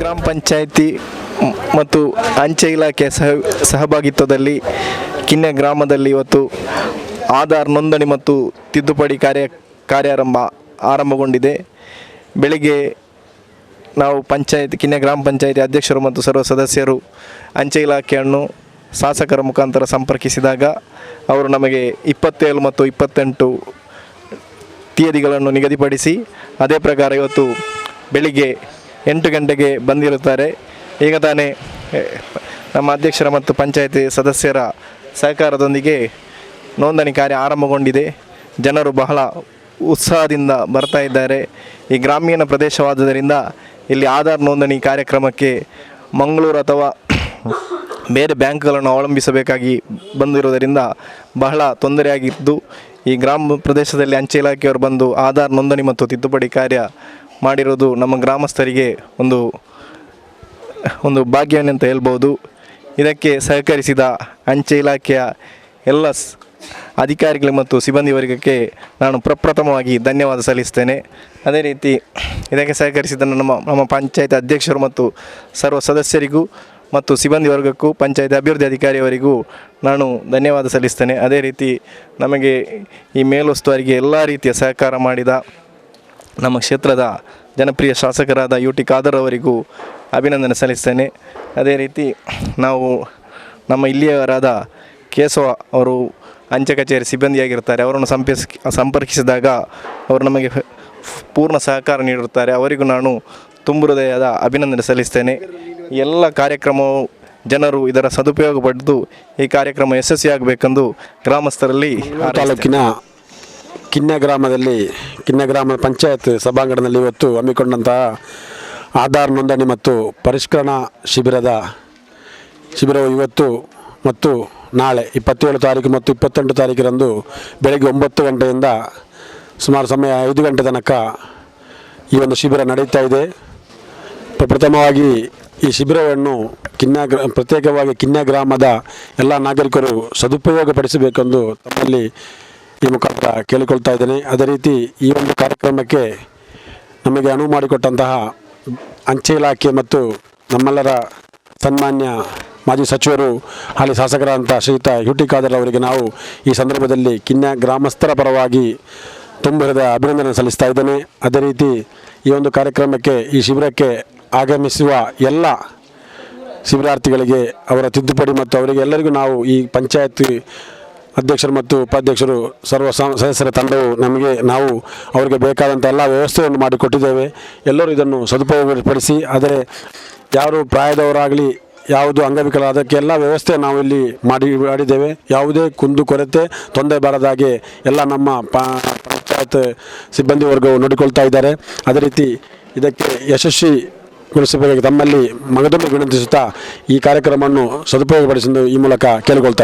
ಗ್ರಾಮ ಪಂಚಾಯಿತಿ ಮತ್ತು ಅಂಚೆ ಇಲಾಖೆ ಸಹಭಾಗಿತ್ವದಲ್ಲಿ ಕಿನ್ನೆ ಗ್ರಾಮದಲ್ಲಿ ಇವತ್ತು ಆಧಾರ್ ನೋಂದಣಿ ಮತ್ತು ತಿದ್ದುಪಡಿ ಆರಂಭಗೊಂಡಿದೆ. ಬೆಳಿಗ್ಗೆ ನಾವು ಕಿನ್ನೆ ಗ್ರಾಮ ಪಂಚಾಯಿತಿ ಅಧ್ಯಕ್ಷರು ಮತ್ತು ಸರ್ವ ಸದಸ್ಯರು ಅಂಚೆ ಇಲಾಖೆಯನ್ನು ಶಾಸಕರ ಮುಖಾಂತರ ಸಂಪರ್ಕಿಸಿದಾಗ ಅವರು ನಮಗೆ 27 ಮತ್ತು 28 തീയതിಗಳನ್ನು ನಿಗದಿಪಡಿಸಿ ಅದೇ ಪ್ರಕಾರ ಇವತ್ತು ಬೆಳಿಗ್ಗೆ 8 ಗಂಟೆಗೆ ಬಂದಿರುತ್ತಾರೆ. ಈಗ ತಾನೇ ನಮ್ಮ ಅಧ್ಯಕ್ಷರ ಮತ್ತು ಪಂಚಾಯಿತಿ ಸದಸ್ಯರ ಸಹಕಾರದೊಂದಿಗೆ ನೋಂದಣಿ ಕಾರ್ಯ ಆರಂಭಗೊಂಡಿದೆ. ಜನರು ಬಹಳ ಉತ್ಸಾಹದಿಂದ ಬರ್ತಾ ಇದ್ದಾರೆ. ಈ ಗ್ರಾಮೀಣ ಪ್ರದೇಶವಾದುದರಿಂದ ಇಲ್ಲಿ ಆಧಾರ್ ನೋಂದಣಿ ಕಾರ್ಯಕ್ರಮಕ್ಕೆ ಮಂಗಳೂರು ಅಥವಾ ಬೇರೆ ಬ್ಯಾಂಕ್ಗಳನ್ನು ಅವಲಂಬಿಸಬೇಕಾಗಿ ಬಂದಿರುವುದರಿಂದ ಬಹಳ ತೊಂದರೆಯಾಗಿದ್ದು, ಈ ಗ್ರಾಮ ಪ್ರದೇಶದಲ್ಲಿ ಅಂಚೆ ಇಲಾಖೆಯವರು ಬಂದು ಆಧಾರ್ ನೋಂದಣಿ ಮತ್ತು ತಿದ್ದುಪಡಿ ಕಾರ್ಯ ಮಾಡಿರೋದು ನಮ್ಮ ಗ್ರಾಮಸ್ಥರಿಗೆ ಒಂದು ಭಾಗ್ಯವನ್ನೇ ಅಂತ ಹೇಳ್ಬೋದು. ಇದಕ್ಕೆ ಸಹಕರಿಸಿದ ಅಂಚೆ ಇಲಾಖೆಯ ಎಲ್ಲ ಅಧಿಕಾರಿಗಳು ಮತ್ತು ಸಿಬ್ಬಂದಿ ವರ್ಗಕ್ಕೆ ನಾನು ಪ್ರಪ್ರಥಮವಾಗಿ ಧನ್ಯವಾದ ಸಲ್ಲಿಸ್ತೇನೆ. ಅದೇ ರೀತಿ ಇದಕ್ಕೆ ಸಹಕರಿಸಿದ ನಮ್ಮ ಪಂಚಾಯತ್ ಅಧ್ಯಕ್ಷರು ಮತ್ತು ಸರ್ವ ಸದಸ್ಯರಿಗೂ ಮತ್ತು ಸಿಬ್ಬಂದಿ ವರ್ಗಕ್ಕೂ ಪಂಚಾಯತ್ ಅಭಿವೃದ್ಧಿ ಅಧಿಕಾರಿಯವರಿಗೂ ನಾನು ಧನ್ಯವಾದ ಸಲ್ಲಿಸ್ತೇನೆ. ಅದೇ ರೀತಿ ನಮಗೆ ಈ ಮೇಲುಸ್ತುವಾರಿಗೆ ಎಲ್ಲ ರೀತಿಯ ಸಹಕಾರ ಮಾಡಿದ ನಮ್ಮ ಕ್ಷೇತ್ರದ ಜನಪ್ರಿಯ ಶಾಸಕರಾದ UT ಖಾದರ್ ಅವರಿಗೂ ಅಭಿನಂದನೆ ಸಲ್ಲಿಸ್ತೇನೆ. ಅದೇ ರೀತಿ ನಾವು ನಮ್ಮ ಇಲ್ಲಿಯವರಾದ ಕೇಶವ ಅವರು ಅಂಚೆ ಕಚೇರಿ ಸಿಬ್ಬಂದಿಯಾಗಿರ್ತಾರೆ. ಅವರನ್ನು ಸಂಪರ್ಕಿಸಿದಾಗ ಅವರು ನಮಗೆ ಪೂರ್ಣ ಸಹಕಾರ ನೀಡಿರುತ್ತಾರೆ. ಅವರಿಗೂ ನಾನು ತುಂಬು ಹೃದಯದ ಅಭಿನಂದನೆ ಸಲ್ಲಿಸ್ತೇನೆ. ಎಲ್ಲ ಕಾರ್ಯಕ್ರಮವು ಜನರು ಇದರ ಸದುಪಯೋಗ ಪಡೆದು ಈ ಕಾರ್ಯಕ್ರಮ ಯಶಸ್ವಿಯಾಗಬೇಕೆಂದು ಗ್ರಾಮಸ್ಥರಲ್ಲಿ ತಾಲೂಕಿನ ಕಿನ್ನೆ ಗ್ರಾಮ ಪಂಚಾಯತ್ ಸಭಾಂಗಣದಲ್ಲಿ ಇವತ್ತು ಹಮ್ಮಿಕೊಂಡಂತಹ ಆಧಾರ್ ನೋಂದಣಿ ಮತ್ತು ಪರಿಷ್ಕರಣಾ ಶಿಬಿರವು ಇವತ್ತು ಮತ್ತು ನಾಳೆ 27 ತಾರೀಕು ಮತ್ತು 28 ತಾರೀಕಿರಂದು ಬೆಳಗ್ಗೆ 9 ಗಂಟೆಯಿಂದ ಸುಮಾರು ಸಮಯ 5 ಗಂಟೆ ತನಕ ಈ ಒಂದು ಶಿಬಿರ ನಡೀತಾ ಇದೆ. ಪ್ರಥಮವಾಗಿ ಈ ಶಿಬಿರವನ್ನು ಪ್ರತ್ಯೇಕವಾಗಿ ಕಿನ್ನೆ ಗ್ರಾಮದ ಎಲ್ಲ ನಾಗರಿಕರು ಸದುಪಯೋಗಪಡಿಸಬೇಕೆಂದು ತಮ್ಮಲ್ಲಿ ಈ ಮುಖಾಂತರ ಕೇಳಿಕೊಳ್ತಾ ಇದ್ದೇನೆ. ಅದೇ ರೀತಿ ಈ ಒಂದು ಕಾರ್ಯಕ್ರಮಕ್ಕೆ ನಮಗೆ ಅನುವು ಮಾಡಿಕೊಟ್ಟಂತಹ ಅಂಚೆ ಇಲಾಖೆ ಮತ್ತು ನಮ್ಮೆಲ್ಲರ ಸನ್ಮಾನ್ಯ ಮಾಜಿ ಸಚಿವರು ಹಾಲಿ ಶಾಸಕರಾದಂಥ ಶ್ರೀಯುತ UT ಖಾದರ್ ಅವರಿಗೆ ನಾವು ಈ ಸಂದರ್ಭದಲ್ಲಿ ಕಿನ್ನೆ ಗ್ರಾಮಸ್ಥರ ಪರವಾಗಿ ತುಂಬ ಹೃದಯ ಅಭಿನಂದನೆ ಸಲ್ಲಿಸ್ತಾ ಇದ್ದೇನೆ. ಅದೇ ರೀತಿ ಈ ಒಂದು ಕಾರ್ಯಕ್ರಮಕ್ಕೆ ಈ ಶಿಬಿರಕ್ಕೆ ಆಗಮಿಸುವ ಎಲ್ಲ ಶಿಬಿರಾರ್ಥಿಗಳಿಗೆ ಅವರ ತಿದ್ದುಪಡಿ ಮತ್ತು ಅವರಿಗೆ ಎಲ್ಲರಿಗೂ ನಾವು ಈ ಪಂಚಾಯತ್ ಅಧ್ಯಕ್ಷರು ಮತ್ತು ಉಪಾಧ್ಯಕ್ಷರು ಸರ್ವ ಸದಸ್ಯರ ತಂಡವು ನಾವು ಅವರಿಗೆ ಬೇಕಾದಂಥ ಎಲ್ಲ ವ್ಯವಸ್ಥೆಯನ್ನು ಮಾಡಿಕೊಟ್ಟಿದ್ದೇವೆ. ಎಲ್ಲರೂ ಇದನ್ನು ಸದುಪಯೋಗಪಡಿಸಿ, ಆದರೆ ಯಾರು ಪ್ರಾಯದವರಾಗಲಿ ಯಾವುದು ಅಂಗವಿಕಲ ಅದಕ್ಕೆಲ್ಲ ವ್ಯವಸ್ಥೆ ನಾವು ಇಲ್ಲಿ ಮಾಡಿದ್ದೇವೆ. ಯಾವುದೇ ಕುಂದು ಕೊರತೆ ತೊಂದರೆ ಬಾರದಾಗೆ ಎಲ್ಲ ನಮ್ಮ ಪಂಚಾಯತ್ ಸಿಬ್ಬಂದಿ ವರ್ಗವು ನೋಡಿಕೊಳ್ತಾ ಇದ್ದಾರೆ. ಅದೇ ರೀತಿ ಇದಕ್ಕೆ ಯಶಸ್ವಿಗೊಳಿಸಬೇಕಾಗಿ ತಮ್ಮಲ್ಲಿ ಮಗದೊಮ್ಮೆ ವಿನಂತಿಸುತ್ತಾ ಈ ಕಾರ್ಯಕ್ರಮವನ್ನು ಸದುಪಯೋಗಪಡಿಸಲು ಈ ಮೂಲಕ ಕೇಳಿಕೊಳ್ತಾ ಇದ್ದಾರೆ.